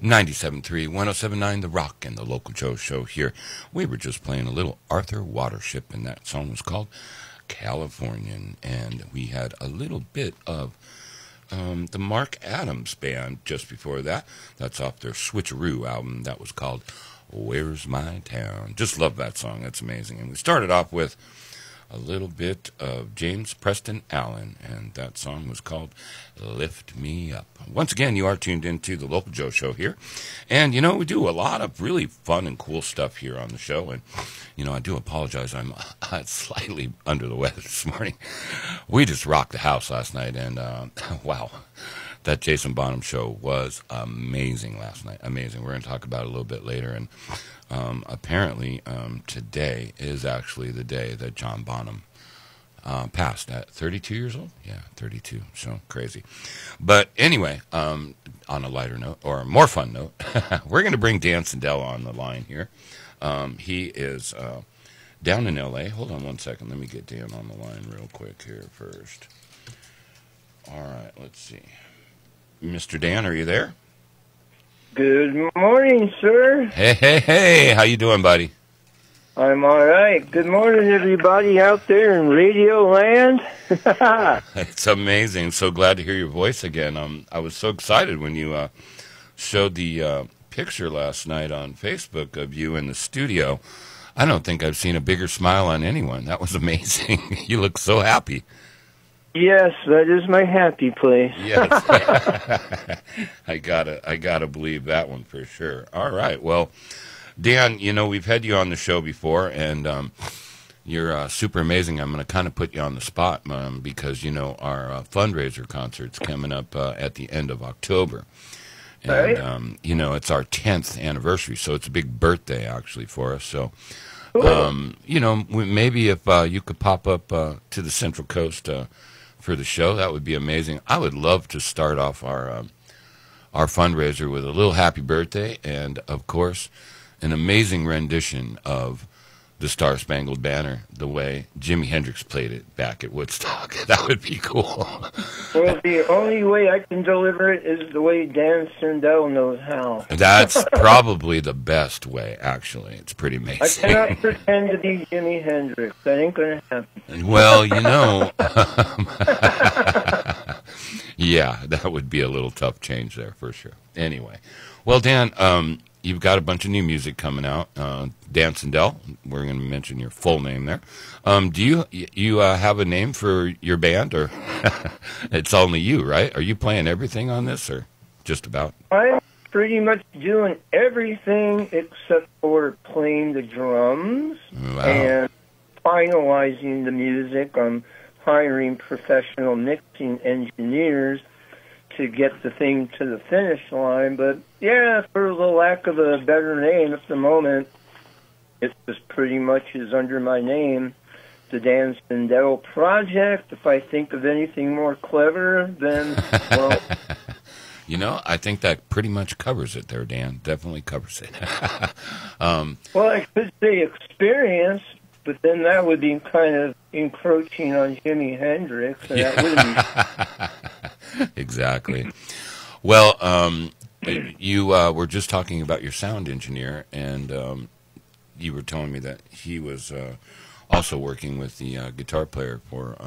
97.3, 107.9 The Rock and the Local Joe Show here. We were just playing a little Arthur Watership, and that song was called Californian. And we had a little bit of the Mark Adams Band just before that. That's off their Switcheroo album. That was called Where's My Town? Just love that song. That's amazing. And we started off with a little bit of James Preston Allen, and that song was called Lift Me Up. Once again, you are tuned into the Local Joe Show here, and you know, we do a lot of really fun and cool stuff here on the show, and you know, I do apologize, I'm slightly under the weather this morning. We just rocked the house last night, and wow, that Jason Bonham show was amazing last night. Amazing. We're going to talk about it a little bit later, and apparently, today is actually the day that John Bonham passed at 32 years old. Yeah, 32. So crazy. But anyway, on a lighter note, or a more fun note, we're going to bring Dan Sindel on the line here. He is down in L.A. Hold on one second. Let me get Dan on the line real quick here first. All right, let's see. Mr. Dan, are you there? Good morning, sir. Hey, hey, hey. How you doing, buddy? I'm all right. Good morning, everybody out there in Radio Land. It's amazing. So glad to hear your voice again. I was so excited when you showed the picture last night on Facebook of you in the studio. I don't think I've seen a bigger smile on anyone. That was amazing. You look so happy. Yes, that is my happy place. Yes. I gotta believe that one for sure. All right. Well, Dan, you know, we've had you on the show before, and you're super amazing. I'm going to kind of put you on the spot because, you know, our fundraiser concert's coming up at the end of October. And, right. You know, it's our 10th anniversary, so it's a big birthday, actually, for us. So, you know, maybe if you could pop up to the Central Coast for the show, that would be amazing. I would love to start off our fundraiser with a little happy birthday and, of course, an amazing rendition of the Star Spangled Banner, the way Jimi Hendrix played it back at Woodstock. That would be cool. Well, the only way I can deliver it is the way Dan Sindel knows how. That's probably the best way, actually. It's pretty amazing. I cannot pretend to be Jimi Hendrix. That ain't going to happen. Well, you know, yeah, that would be a little tough change there for sure. Anyway, well, Dan, you've got a bunch of new music coming out. Dan Sindel, we're going to mention your full name there. Do you have a name for your band, or it's only you, right? Are you playing everything on this, or just about? I'm pretty much doing everything except for playing the drums. Wow. And finalizing the music. I'm hiring professional mixing engineers to get the thing to the finish line. But yeah, for the lack of a better name at the moment, it just pretty much is under my name, the Dan Sindel Project. If I think of anything more clever, then, well... You know, I think that pretty much covers it there, Dan. Definitely covers it. Well, I could say experience, but then that would be kind of encroaching on Jimi Hendrix, and that wouldn't be... Exactly. Well, you were just talking about your sound engineer, and you were telling me that he was also working with the guitar player for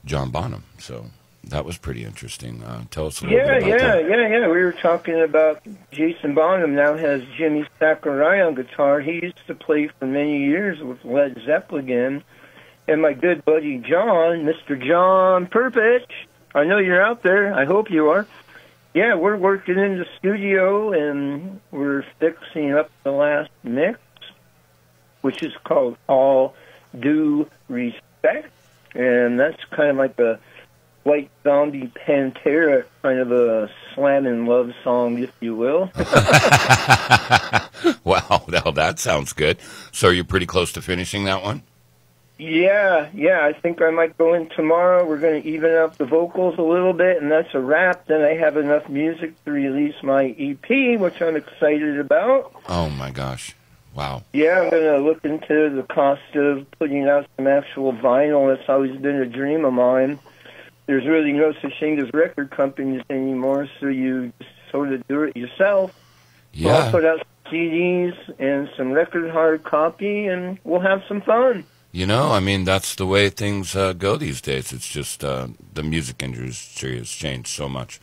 John Bonham. So that was pretty interesting. Tell us a little bit about that. Yeah. We were talking about Jason Bonham now has Jimmy Sakurai on guitar. He used to play for many years with Led Zeppelin. And my good buddy John, Mr. John Perpich, I know you're out there. I hope you are. Yeah, we're working in the studio, and we're fixing up the last mix, which is called All Due Respect. And that's kind of like a White Zombie Pantera kind of a slamming love song, if you will. Wow, well, that sounds good. So are you pretty close to finishing that one? Yeah, I think I might go in tomorrow. We're going to even up the vocals a little bit, and that's a wrap. Then I have enough music to release my EP, which I'm excited about. Oh, my gosh. Wow. Yeah, I'm going to look into the cost of putting out some actual vinyl. That's always been a dream of mine. There's really no such thing as record companies anymore, so you just sort of do it yourself. Yeah. I'll put out CDs and some record hard copy, and we'll have some fun. You know, I mean, that's the way things go these days. It's just the music industry has changed so much.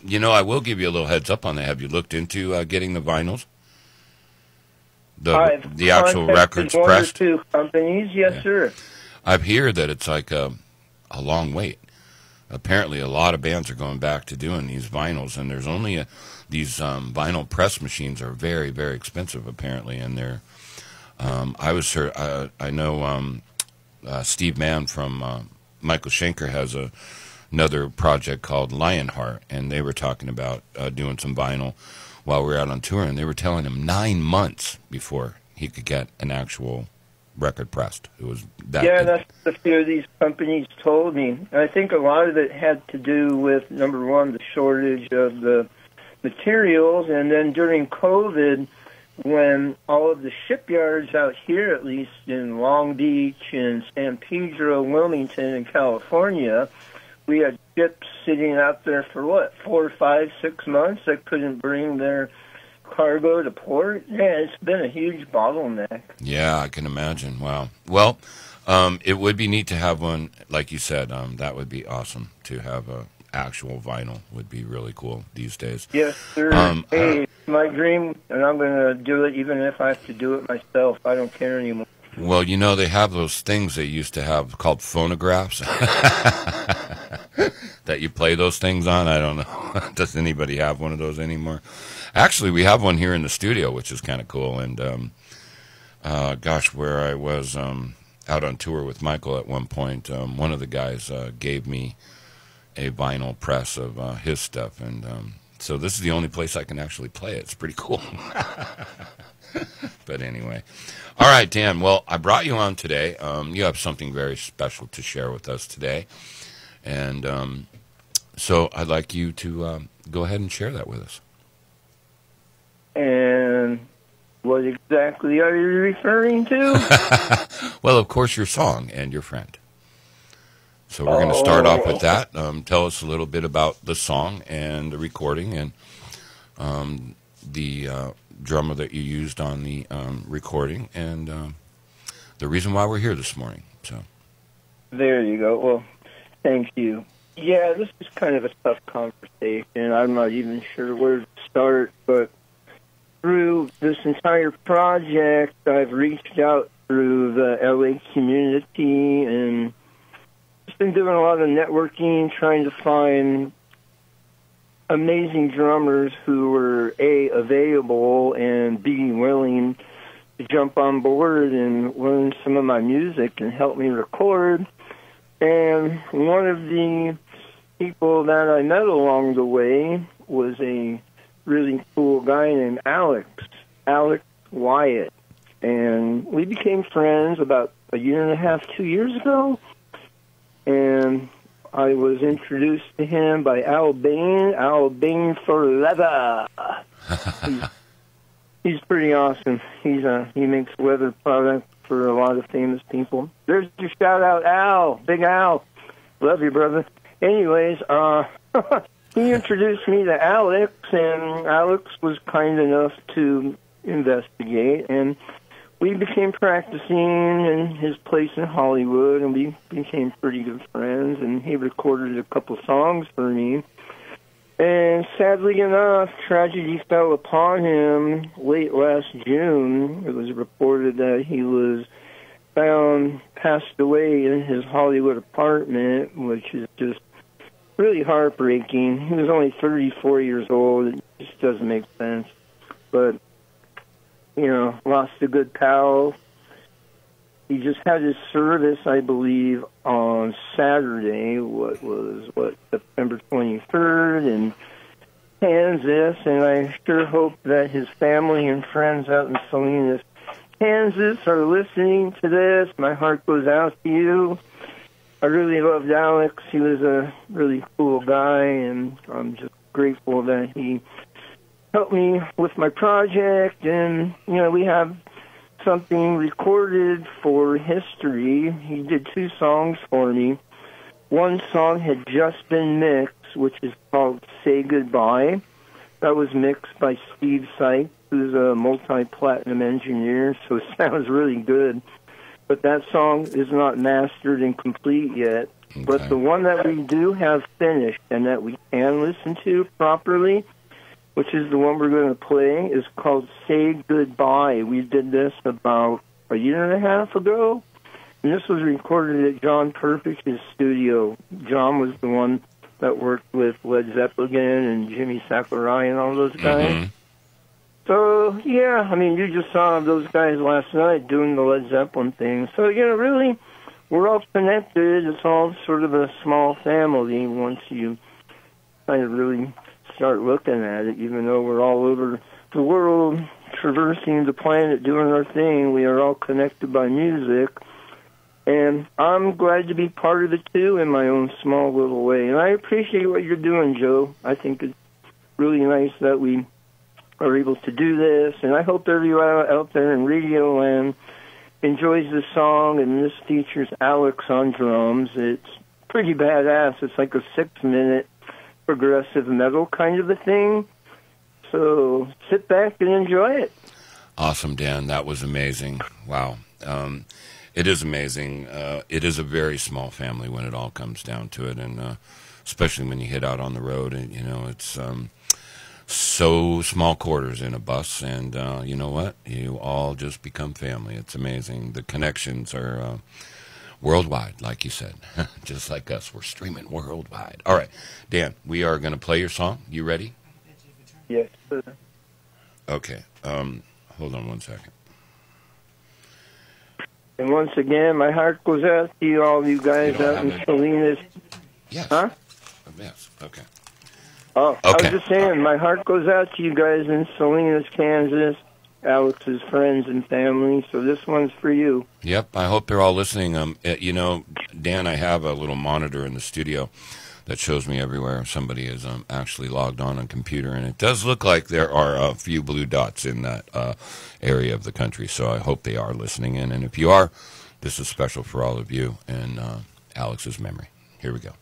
You know, I will give you a little heads up on that. Have you looked into getting the vinyls? The actual records one pressed? Or two companies, yes, Yeah. sir. I've heard that it's like a long wait. Apparently, a lot of bands are going back to doing these vinyls, and there's only these vinyl press machines are very, very expensive, apparently, and they're. I know Steve Mann from Michael Schenker has another project called Lionheart, and they were talking about doing some vinyl while we were out on tour, and they were telling him 9 months before he could get an actual record pressed. It was that. Yeah, that's what a few of these companies told me. I think a lot of it had to do with, number one, the shortage of the materials, and then during COVID, when all of the shipyards out here, at least in Long Beach and San Pedro, Wilmington, and California, we had ships sitting out there for 4, 5, 6 months that couldn't bring their cargo to port. Yeah, it's been a huge bottleneck. Yeah, I can imagine. Wow. Well, it would be neat to have one, like you said. That would be awesome to have a actual vinyl. Would be really cool these days. Yes, sir. Hey, it's my dream, and I'm going to do it even if I have to do it myself. I don't care anymore. Well, you know, they have those things they used to have called phonographs that you play those things on. I don't know. Does anybody have one of those anymore? Actually, we have one here in the studio, which is kind of cool. And, gosh, where I was out on tour with Michael at one point, one of the guys gave me a vinyl press of his stuff. And so this is the only place I can actually play it. It's pretty cool. But anyway. All right, Dan. Well, I brought you on today. You have something very special to share with us today. And so I'd like you to go ahead and share that with us. And what exactly are you referring to? Well, of course, your song and your friend. So we're going to start off with that. Tell us a little bit about the song and the recording and the drummer that you used on the recording and the reason why we're here this morning. So there you go. Well, thank you. Yeah, this is kind of a tough conversation. I'm not even sure where to start, but through this entire project, I've reached out through the LA community and just been doing a lot of networking, trying to find amazing drummers who were A, available, and B, willing to jump on board and learn some of my music and help me record. And one of the people that I met along the way was a really cool guy named Alex Wyatt. And we became friends about a year and a half, 2 years ago. And I was introduced to him by Al Bain for leather. He's pretty awesome. He makes leather products for a lot of famous people. There's your shout out, Al. Big Al. Love you, brother. Anyways, he introduced me to Alex, and Alex was kind enough to investigate, and we became practicing in his place in Hollywood, and we became pretty good friends, and he recorded a couple songs for me. And sadly enough, tragedy fell upon him late last June. It was reported that he was found passed away in his Hollywood apartment, which is just really heartbreaking. He was only 34 years old. It just doesn't make sense. But, you know, lost a good pal. He just had his service, I believe, on Saturday, September 23rd in Kansas, and I sure hope that his family and friends out in Salinas, Kansas are listening to this. My heart goes out to you. I really loved Alex. He was a really cool guy, and I'm just grateful that he helped me with my project, and, you know, we have something recorded for history. He did 2 songs for me. One song had just been mixed, which is called Say Goodbye. That was mixed by Steve Sykes, who's a multi-platinum engineer, so it sounds really good. But that song is not mastered and complete yet. Okay. But the one that we do have finished and that we can listen to properly, which is the one we're going to play, is called Say Goodbye. We did this about a year and a half ago, and this was recorded at John Perfect's studio. John was the one that worked with Led Zeppelin and Jimmy Sakurai and all those guys. Mm-hmm. So, yeah, I mean, you just saw those guys last night doing the Led Zeppelin thing. So, really, we're all connected. It's all sort of a small family once you kind of really start looking at it. Even though we're all over the world, traversing the planet, doing our thing, we are all connected by music. And I'm glad to be part of it, too, in my own small little way. And I appreciate what you're doing, Joe. I think it's really nice that we are able to do this. And I hope everyone out there in Radio Land enjoys this song. And this features Alex on drums. It's pretty badass. It's like a 6-minute progressive metal kind of a thing. So sit back and enjoy it. Awesome, Dan. That was amazing. Wow. It is amazing. It is a very small family when it all comes down to it, and especially when you hit out on the road, and it's so small quarters in a bus, and you know what? You all just become family. It's amazing. The connections are worldwide, like you said, just like us. We're streaming worldwide. All right, Dan, we are going to play your song. You ready? Yes, sir. Okay. Hold on one second. And once again, my heart goes out to you, all you guys out in Salinas. Yes. Huh? Yes. Okay. Oh, okay. I was just saying, my heart goes out to you guys in Salinas, Kansas, Alex's friends and family. So this one's for you. Yep. I hope they're all listening. Dan, I have a little monitor in the studio that shows me everywhere somebody is actually logged on a computer, and it does look like there are a few blue dots in that area of the country, so I hope they are listening in, and if you are, this is special for all of you and Alex's memory. Here we go.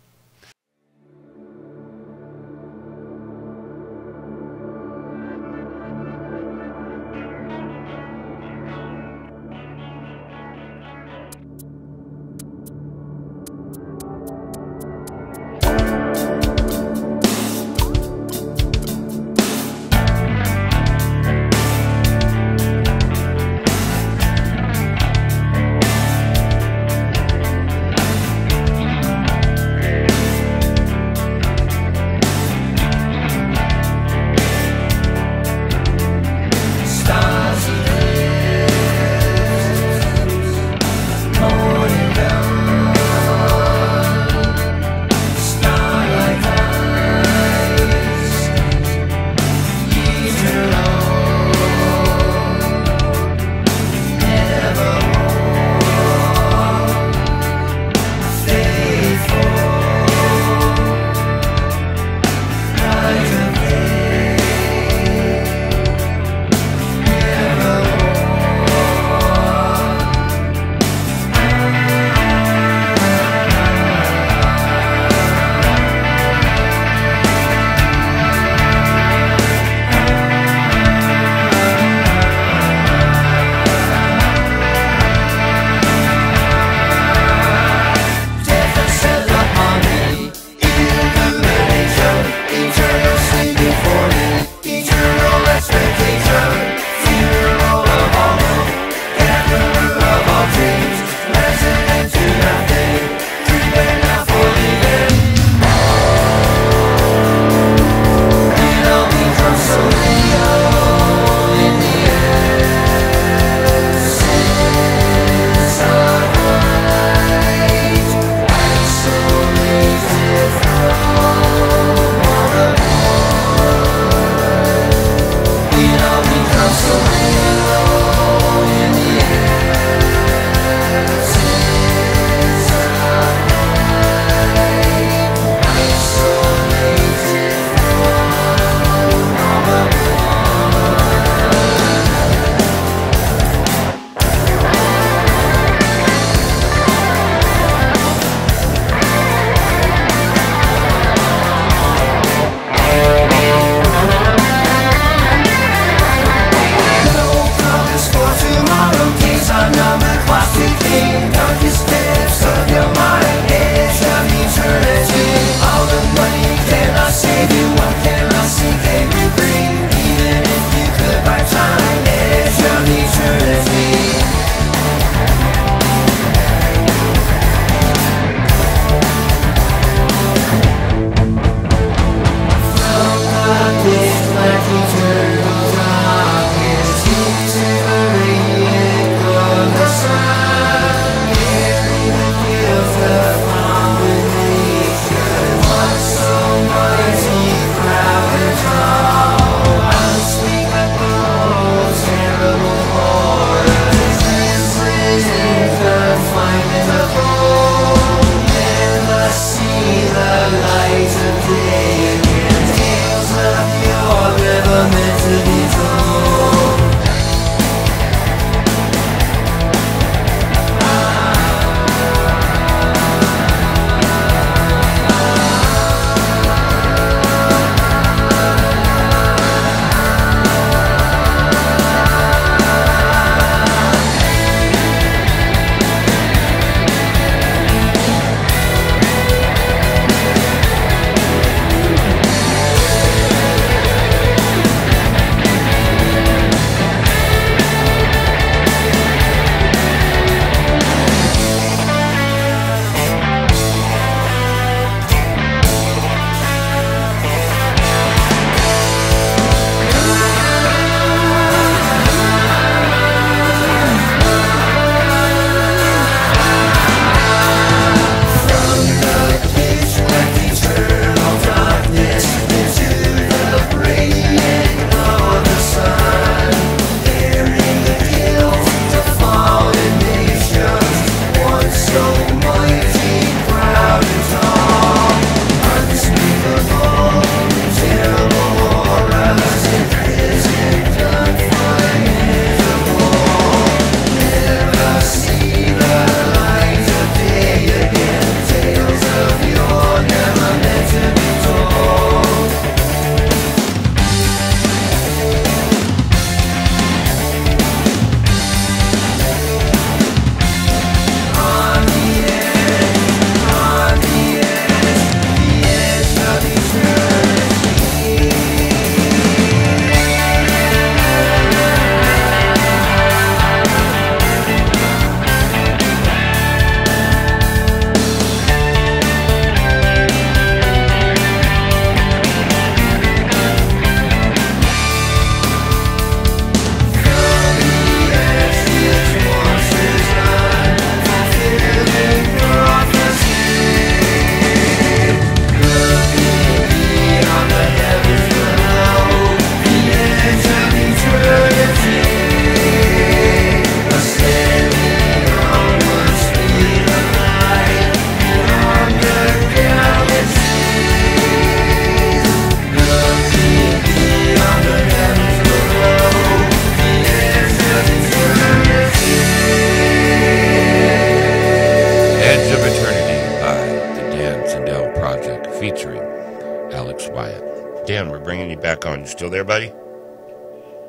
back on. You still there, buddy?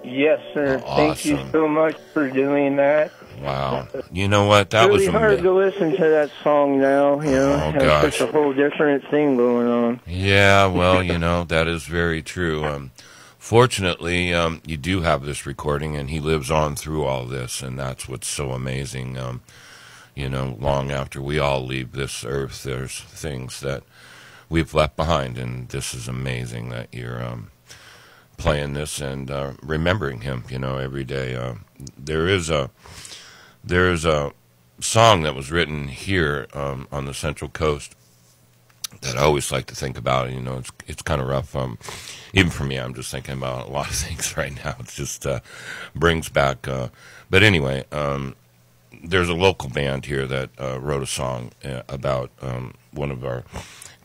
Yes, sir. Oh, Thank you awesome. so much for doing that. Wow. You know what? That was really hard to listen to that song now. You know, Oh, has gosh. such a whole different thing going on. Yeah, well, that is very true. Fortunately, you do have this recording, and he lives on through all this, and that's what's so amazing. Long after we all leave this earth, there's things that we've left behind, and this is amazing that you're playing this and remembering him. Every day. There's a song that was written here on the Central Coast that I always like to think about. It's kind of rough. Even for me, I'm just thinking about a lot of things right now. It just brings back. But anyway, there's a local band here that wrote a song about one of our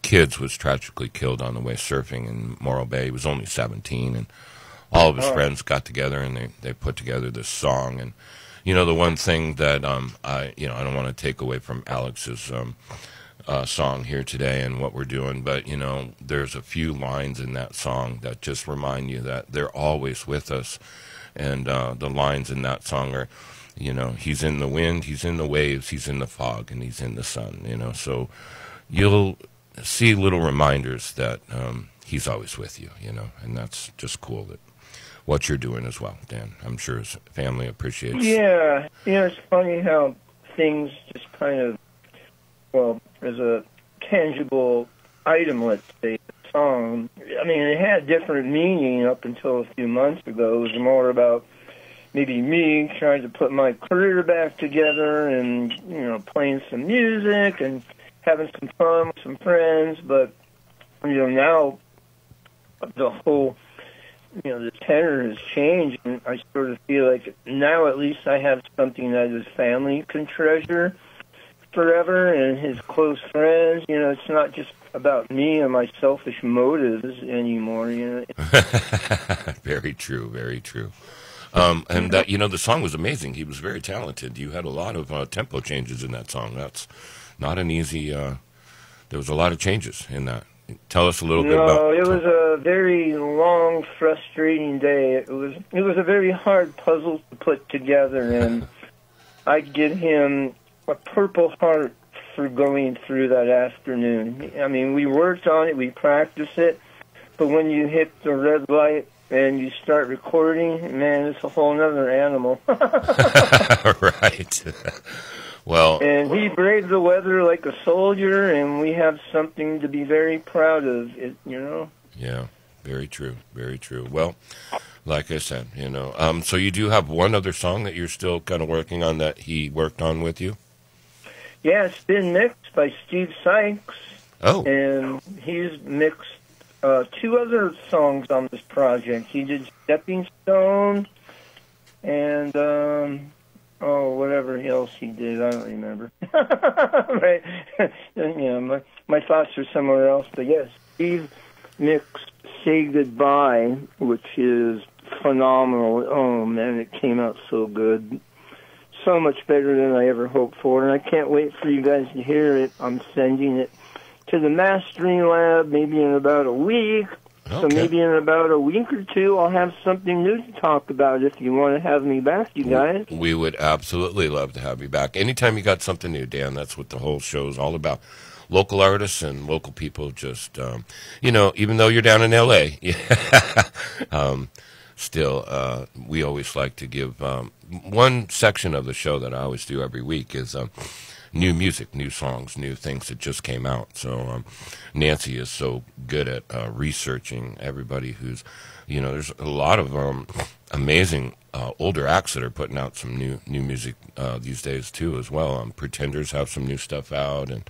kids was tragically killed on the way surfing in Morro Bay. He was only 17, and all of his friends got together and they put together this song. And the one thing that I don't want to take away from Alex's song here today and what we're doing, but there's a few lines in that song that just remind you that they're always with us. And the lines in that song are, he's in the wind, he's in the waves, he's in the fog, and he's in the sun. So you'll see little reminders that he's always with you. And that's just cool that what you're doing as well, Dan. I'm sure his family appreciates. Yeah, it's funny how things just kind of, as a tangible item, let's say, the song, I mean, it had different meaning up until a few months ago. It was more about maybe me trying to put my career back together and, playing some music and having some fun with some friends. But, now the whole, the tenor has changed, and I sort of feel like now at least I have something that his family can treasure forever, and his close friends. It's not just about me and my selfish motives anymore. Very true, very true. And that the song was amazing. He was very talented. You had a lot of tempo changes in that song. That's not an easy. There was a lot of changes in that. Tell us a little bit about. No, it was a very long, frustrating day. It was a very hard puzzle to put together, and I'd give him a Purple Heart for going through that afternoon. I mean, we worked on it, we practiced it, but when you hit the red light and you start recording, man, it's a whole other animal. Right. Well, and he braved the weather like a soldier, and we have something to be very proud of, Yeah, very true, very true. Well, like I said, so you do have one other song that you're still kind of working on that he worked on with you? Yeah, it's been mixed by Steve Sykes. Oh. And he's mixed two other songs on this project. He did Stepping Stone and, whatever else he did. I don't remember. Right. My thoughts are somewhere else. But yes, Steve mixed Say Goodbye, which is phenomenal. Oh, man, it came out so good. So much better than I ever hoped for, and I can't wait for you guys to hear it. I'm sending it to the mastering lab maybe in about a week. Okay. So maybe in about a week or two I'll have something new to talk about if you want to have me back, you guys. We would absolutely love to have you back. Anytime you got something new, Dan, that's what the whole show is all about. Local artists and local people just, even though you're down in L.A., still, we always like to give one section of the show that I always do every week is new music, new songs, new things that just came out. So Nancy is so good at researching everybody who's, there's a lot of amazing older acts that are putting out some new music these days too as well. Pretenders have some new stuff out, and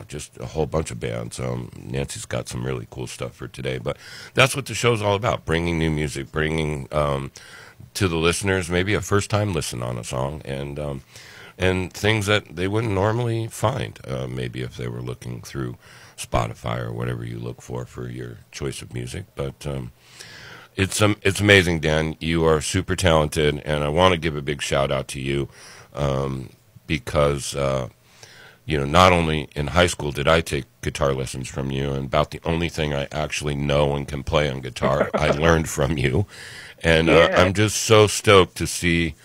just a whole bunch of bands. Nancy's got some really cool stuff for today. But that's what the show's all about, bringing new music, bringing to the listeners maybe a first-time listen on a song, and things that they wouldn't normally find, maybe if they were looking through Spotify or whatever you look for your choice of music. But it's amazing, Dan. You are super talented, and I want to give a big shout-out to you because not only in high school did I take guitar lessons from you, and about the only thing I actually know and can play on guitar, I learned from you. And I'm just so stoked to see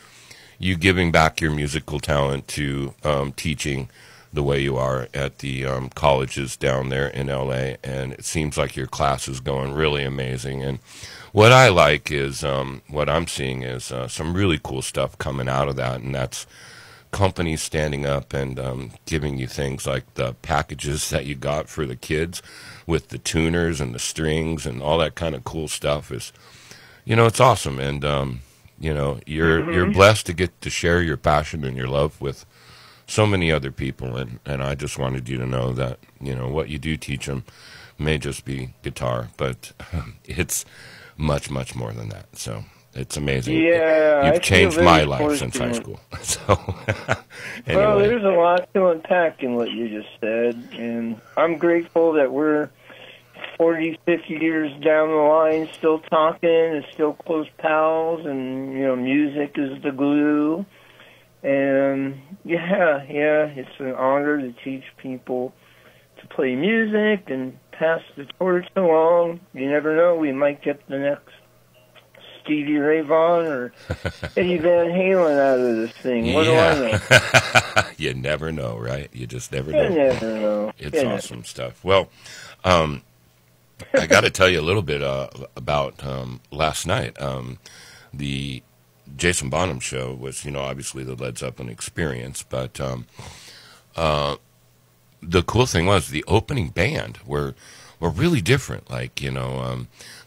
you giving back your musical talent to teaching the way you are at the colleges down there in LA. And it seems like your class is going really amazing. And what I like is what I'm seeing is some really cool stuff coming out of that, and that's companies standing up and giving you things like the packages that you got for the kids with the tuners and the strings and all that kind of cool stuff is, it's awesome. And, you're blessed to get to share your passion and your love with so many other people. And I just wanted you to know that, what you do teach them may just be guitar, but it's much, much more than that. So it's amazing. Yeah, you've changed my life since high school. So, anyway. Well, there's a lot to unpack in what you just said, and I'm grateful that we're 40, 50 years down the line still talking and still close pals, and, music is the glue. And, it's an honor to teach people to play music and pass the torch along. You never know, we might get the next Stevie Ray Vaughan or Eddie Van Halen out of this thing. What do I know? You never know, right? You just never know. You never know. It's awesome stuff. Well, I got to tell you a little bit about last night. The Jason Bonham show was, obviously the Led Zeppelin experience, but the cool thing was the opening band were really different, like,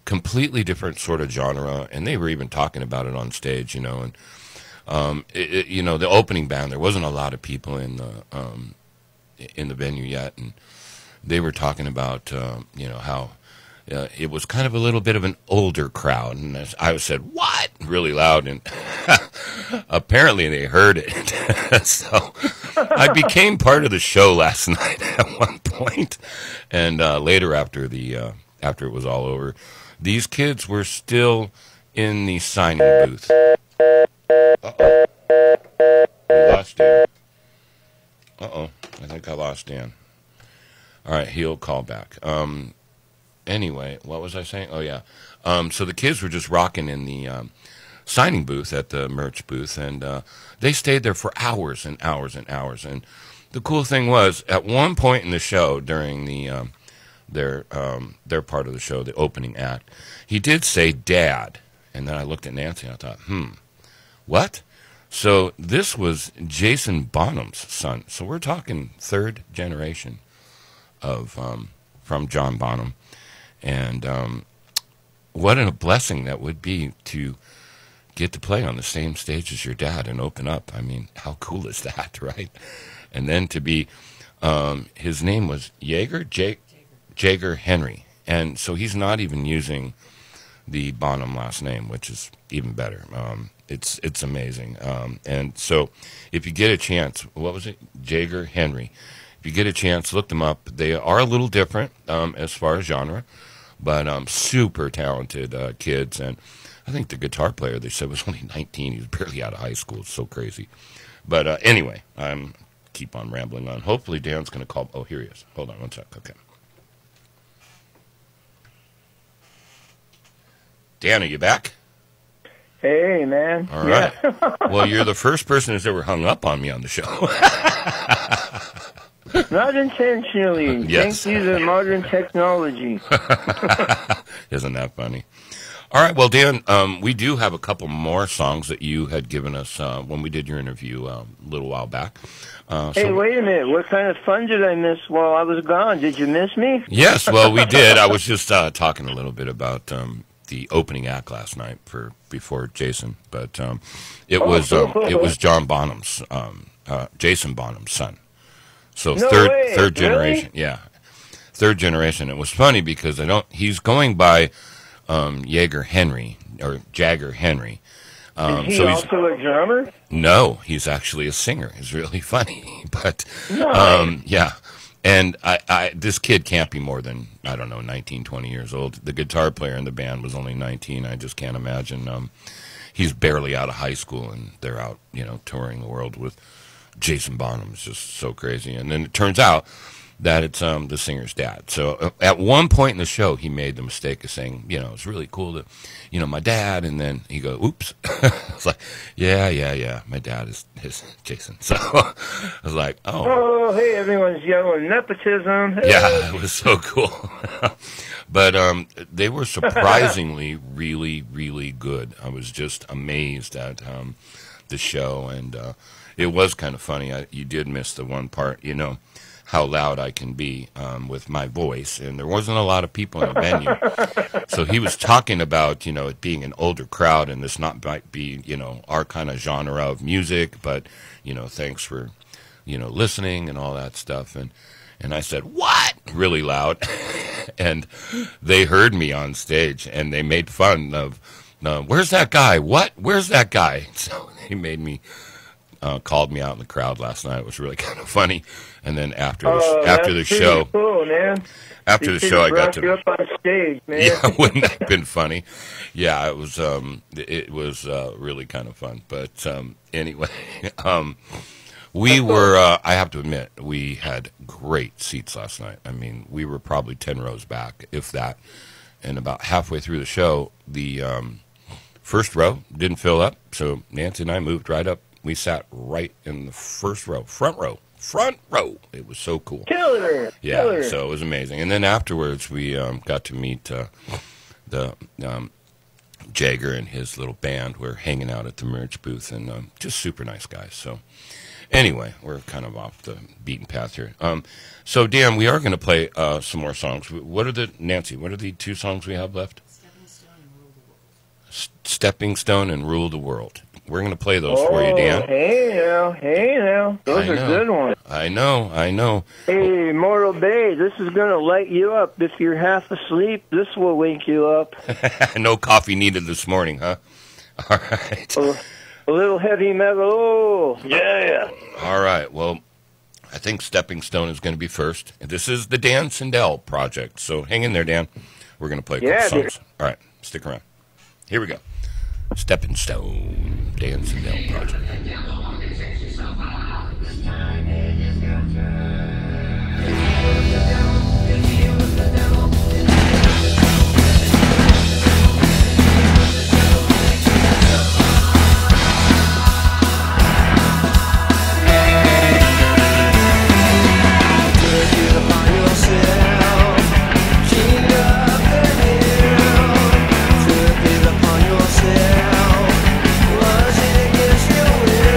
completely different sort of genre, and they were even talking about it on stage, and the opening band, there wasn't a lot of people in the venue yet, and they were talking about how it was kind of a little bit of an older crowd, and I said, "What?" really loud, and apparently they heard it. So I became part of the show last night at one point, and later after it was all over, these kids were still in the signing booth. Uh-oh. We lost Dan. Uh-oh. I think I lost Dan. All right, he'll call back. Anyway, what was I saying? Oh, yeah. So the kids were just rocking in the signing booth at the merch booth, and they stayed there for hours and hours and hours. And the cool thing was, at one point in the show, during their part of the show, the opening act, he did say "Dad," and then I looked at Nancy and I thought, what? So this was Jason Bonham's son. So we're talking third generation of from John Bonham, and what a blessing that would be to get to play on the same stage as your dad and open up. I mean, how cool is that, right? And then to be, his name was Jager Henry, and so he's not even using the Bonham last name, which is even better. It's amazing. And so if you get a chance, what was it? Jager Henry. If you get a chance, look them up. They are a little different as far as genre, but super talented kids. And I think the guitar player, they said, was only 19. He was barely out of high school. It's so crazy. But anyway, I'm keep on rambling on. Hopefully Dan's going to call. Oh, here he is. Hold on one sec. Okay. Dan, are you back? Hey, man. All right. Yeah. Well, you're the first person who's ever hung up on me on the show. Not intentionally. Yes. Thank you to modern technology. Isn't that funny? All right. Well, Dan, we do have a couple more songs that you had given us when we did your interview a little while back. Hey, wait a minute. What kind of fun did I miss while I was gone? Did you miss me? Yes. Well, we did. I was just talking a little bit about the opening act last night before Jason, but it was John Bonham's Jason Bonham's son. So no third generation, really? Yeah, third generation. It was funny because he's going by Jager Henry or Jagger Henry. Is he so he's also a drummer? No, he's actually a singer. It's really funny, but yeah. And this kid can't be more than, I don't know, 19, 20 years old. The guitar player in the band was only 19. I just can't imagine. He's barely out of high school, and they're out, touring the world with Jason Bonham is just so crazy. And then it turns out that it's the singer's dad. So at one point in the show, he made the mistake of saying, it's really cool to, my dad. And then he goes, oops. I was like, yeah, my dad is Jason. So I was like, oh, hey, everyone's yelling nepotism. Hey. Yeah, it was so cool. But they were surprisingly really, really good. I was just amazed at the show, and it was kind of funny. You did miss the one part, how loud I can be with my voice, and there wasn't a lot of people in the venue. So he was talking about, it being an older crowd, and this might be, our kind of genre of music, but, thanks for, listening and all that stuff. And I said, what? Really loud. And they heard me on stage, and they made fun of, where's that guy? What? Where's that guy? So they made me, called me out in the crowd last night. It was really kind of funny. And then after the show, cool, man. After the show, I got to you up on stage, man. Yeah, wouldn't that have been funny? Yeah, it was really kind of fun. But anyway, we were, I have to admit, we had great seats last night. I mean, we were probably 10 rows back, if that. And about halfway through the show, the first row didn't fill up, so Nancy and I moved right up. We sat right in the first row, front row. It was so cool. Killer. Yeah, Killer. so it was amazing. And then afterwards, we got to meet the Jagger and his little band. We're hanging out at the merch booth, and just super nice guys. So anyway, we're kind of off the beaten path here. So Dan, we are going to play some more songs. Nancy, what are the two songs we have left? Stepping Stone and Rule the World. We're going to play those for you, Dan. Hey now. Those are good ones. I know. Hey, Mortal Bay, this is going to light you up. If you're half asleep, this will wake you up. No coffee needed this morning, huh? All right. A little heavy metal. Oh, yeah. All right. Well, I think Stepping Stone is going to be first. This is the Dan Sindel project, so hang in there, Dan. We're going to play a couple songs. All right. Stick around. Here we go. Stepping Stone, Dan Sindel project. Was it against your will?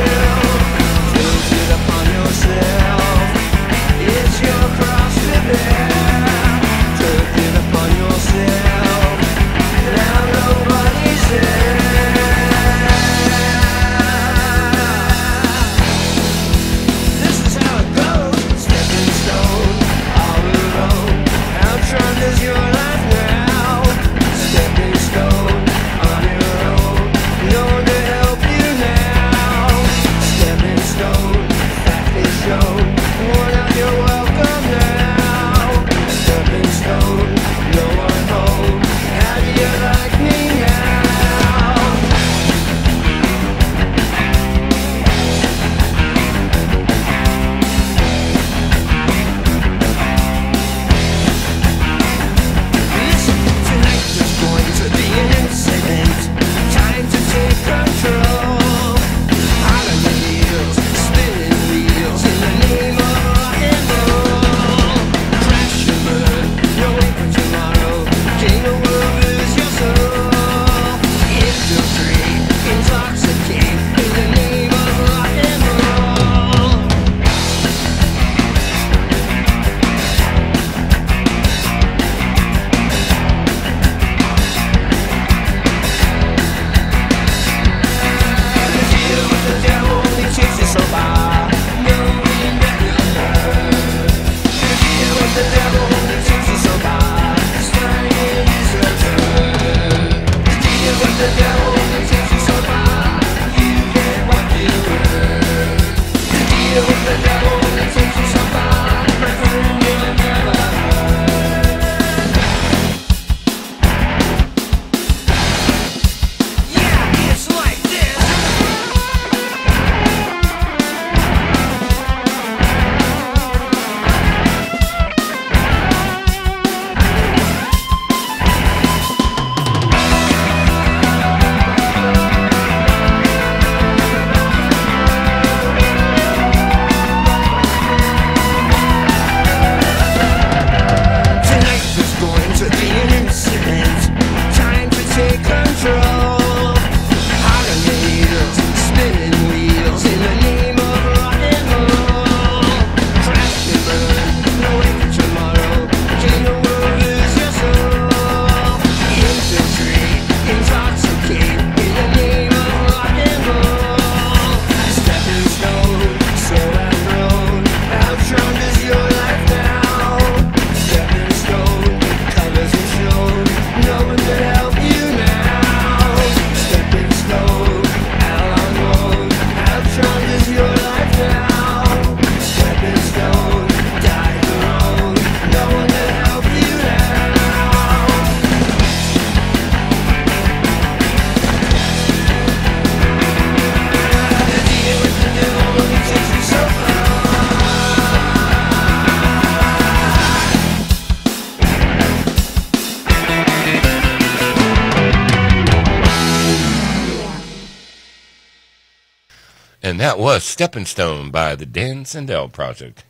And that was Stepping Stone by the Dan Sindel Project.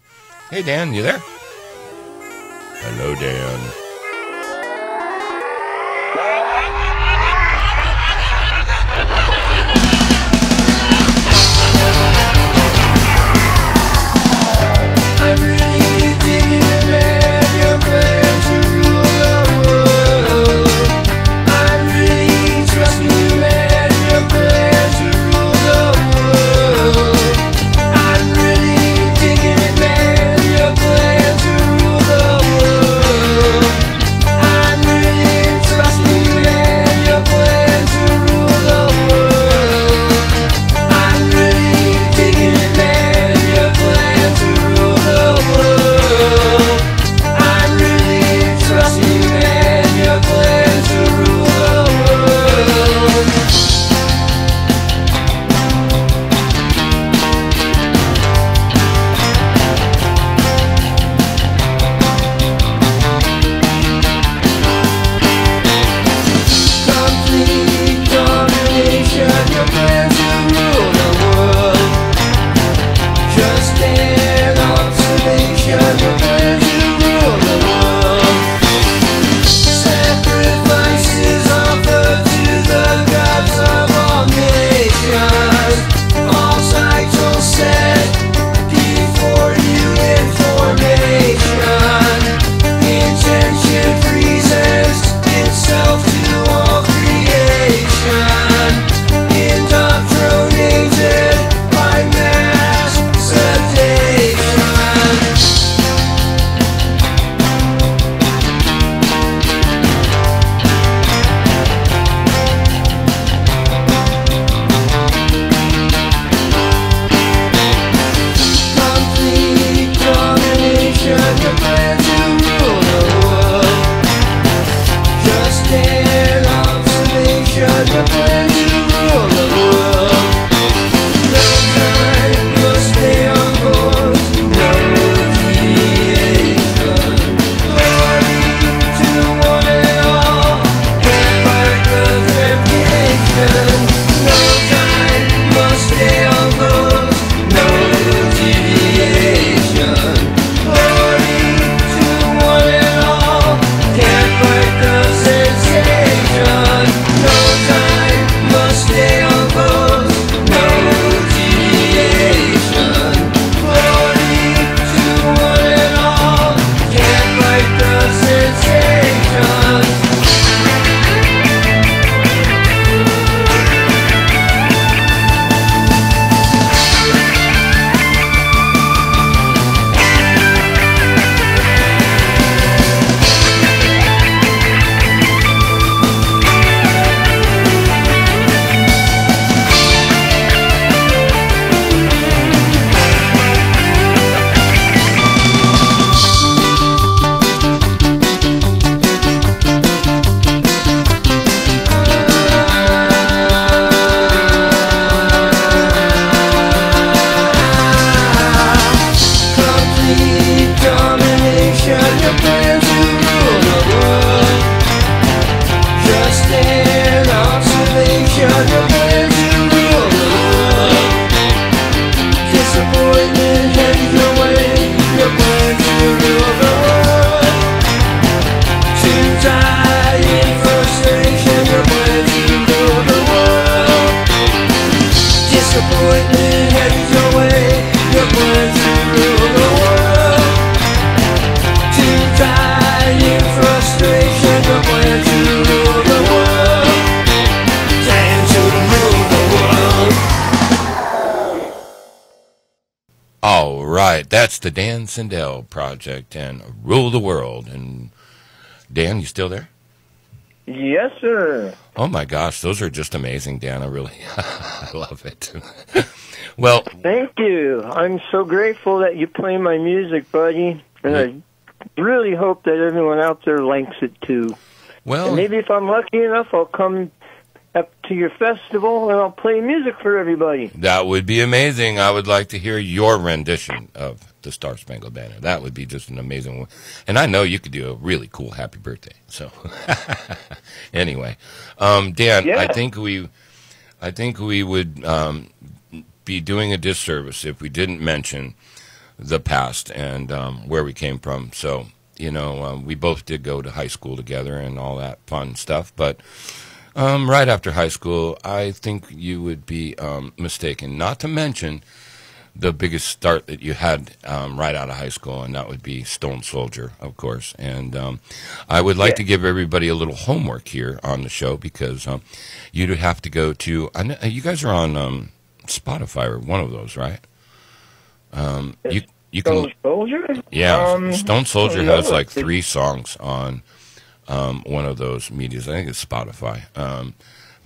Hey, Dan, you there? Hello, Dan. I'm really digging it, man. Your plan to rule the world. I'm really trusting you, man. Your plan to rule the world. I'm really digging it, man. Your plan to rule the world. I'm really trusting you, man. Your plan to rule the world. I'm really digging it, man. Your plan to rule the world. I'm really trusting you, man. Your plan to rule the world. Complete domination, your plan to rule the world. Just an observation, your plan to rule the world. Sacrifices offered to the gods of all nations. All sides will set before you in formation. Intention presents itself to all creation. Indoctrinated by mass sedation. Complete domination, your plan to rule the world. Just an observation, your plan to rule the world. No time must stay on course, no deviation. Glory to one and all, and like the reputation. No time must stay on course, no deviation. Glory to one and all, can't fight the sensation. No time must stay on course, no deviation. Glory to one and all, can't fight the sensation. Complete domination, your plan to rule the world. Just an observation, your plan to rule the world. Disappointment heading your way, your plan to rule the world. To die in frustration, your plan to rule the world. Disappointment heading your way, your plan to rule the world. To die in frustration, your plan to rule the world. Plan to rule the world. All right, that's the Dan Sindel Project and Rule the World. And Dan, you still there? Yes, sir. Oh my gosh, those are just amazing, Dan. I really, I love it. Well, Thank you. I'm so grateful that you play my music, buddy. And I really hope that everyone out there likes it too. well, And maybe if I'm lucky enough, I'll come up to your festival and I'll play music for everybody. that would be amazing. I would like to hear your rendition of the Star Spangled Banner. That would be just an amazing one. And I know you could do a really cool happy birthday. So anyway, Dan, Yeah. I think we would be doing a disservice if we didn't mention the past and where we came from. So, we both did go to high school together and all that fun stuff. But right after high school, I think you would be mistaken not to mention the biggest start that you had right out of high school, and that would be Stone Soldier, of course. And I would like to give everybody a little homework here on the show, because you'd have to go to, I know, you guys are on Spotify or one of those, right? You can, Stone Soldier? yeah, Stone Soldier has like 3 songs on one of those medias. I think it's Spotify.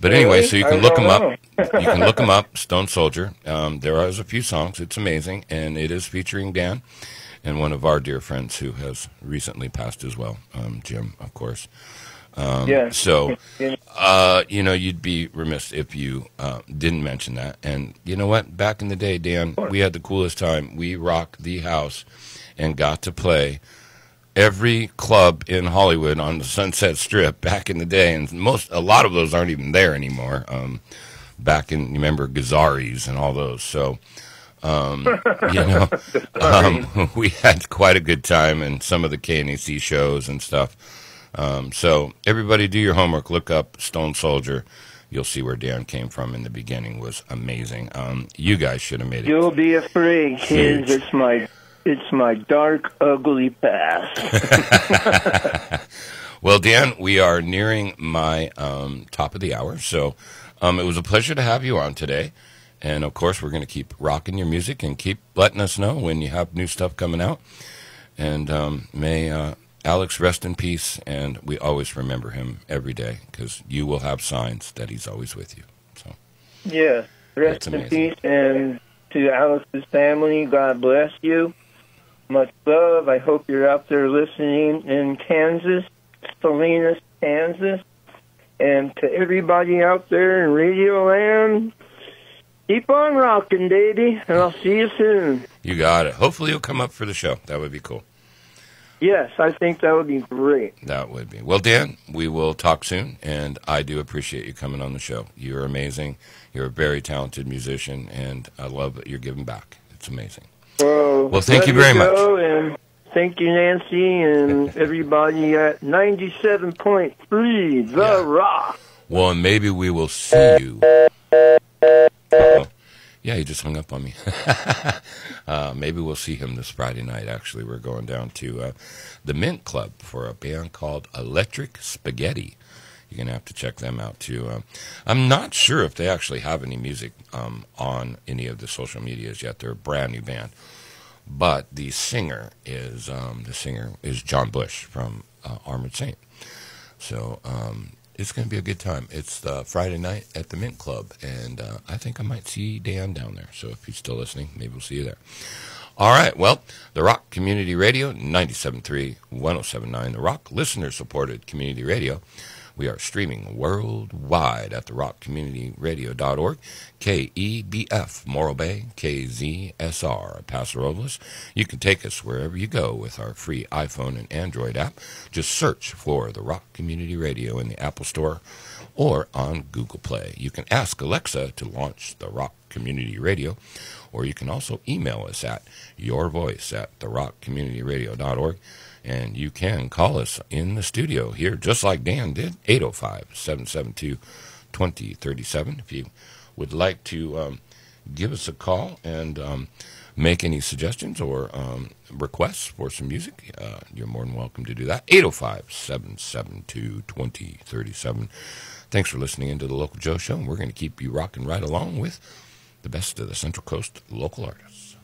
But anyway, so you can look them up. You can look them up, Stone Soldier. There is a few songs. It's amazing, and it is featuring Dan and one of our dear friends who has recently passed as well, Jim, of course. So, you'd be remiss if you didn't mention that. And you know what? Back in the day, Dan, we had the coolest time. We rocked the house and got to play every club in Hollywood on the Sunset Strip back in the day, and a lot of those aren't even there anymore. Back in, you remember Gazzari's and all those. So, we had quite a good time, and some of the KNAC shows and stuff. So everybody do your homework. Look up Stone Soldier. You'll see where Dan came from in the beginning. Was amazing. You guys should have made it. You'll be afraid, kids. It's my dark, ugly past. Well, Dan, we are nearing my top of the hour, so it was a pleasure to have you on today. And, of course, we're going to keep rocking your music and keep letting us know when you have new stuff coming out. And may Alex rest in peace, and we always remember him every day, because you will have signs that he's always with you. So, yeah, rest in peace, and to Alex's family, God bless you. Much love. I hope you're out there listening in Kansas, Salinas, Kansas. And to everybody out there in Radio Land, keep on rocking, baby, and I'll see you soon. You got it. Hopefully you'll come up for the show. That would be cool. Yes, I think that would be great. That would be. Well, Dan, we will talk soon, and I do appreciate you coming on the show. You're amazing. You're a very talented musician, and I love that you're giving back. It's amazing. Well, thank you very much. And thank you, Nancy, and everybody at 97.3 The Rock. Well, and maybe we will see you. Uh-oh. Yeah, he just hung up on me. Maybe we'll see him this Friday night, actually. We're going down to the Mint Club for a band called Electric Spaghetti. You're going to have to check them out, too. I'm not sure if they actually have any music on any of the social medias yet. They're a brand new band. But the singer is John Bush from Armored Saint. So it's going to be a good time. It's Friday night at the Mint Club, and I think I might see Dan down there. So if he's still listening, maybe we'll see you there. All right, well, The Rock Community Radio, 97.3, 107.9, The Rock, listener-supported community radio. We are streaming worldwide at therockcommunityradio.org, KEBF, Morro Bay, KZSR, Paso Robles. You can take us wherever you go with our free iPhone and Android app. Just search for The Rock Community Radio in the Apple Store or on Google Play. You can ask Alexa to launch The Rock Community Radio, or you can also email us at yourvoice@therockcommunityradio.org. And you can call us in the studio here, just like Dan did, 805-772-2037. If you would like to give us a call and make any suggestions or requests for some music, you're more than welcome to do that. 805-772-2037. Thanks for listening into the Local Joe Show, and we're going to keep you rocking right along with the best of the Central Coast local artists.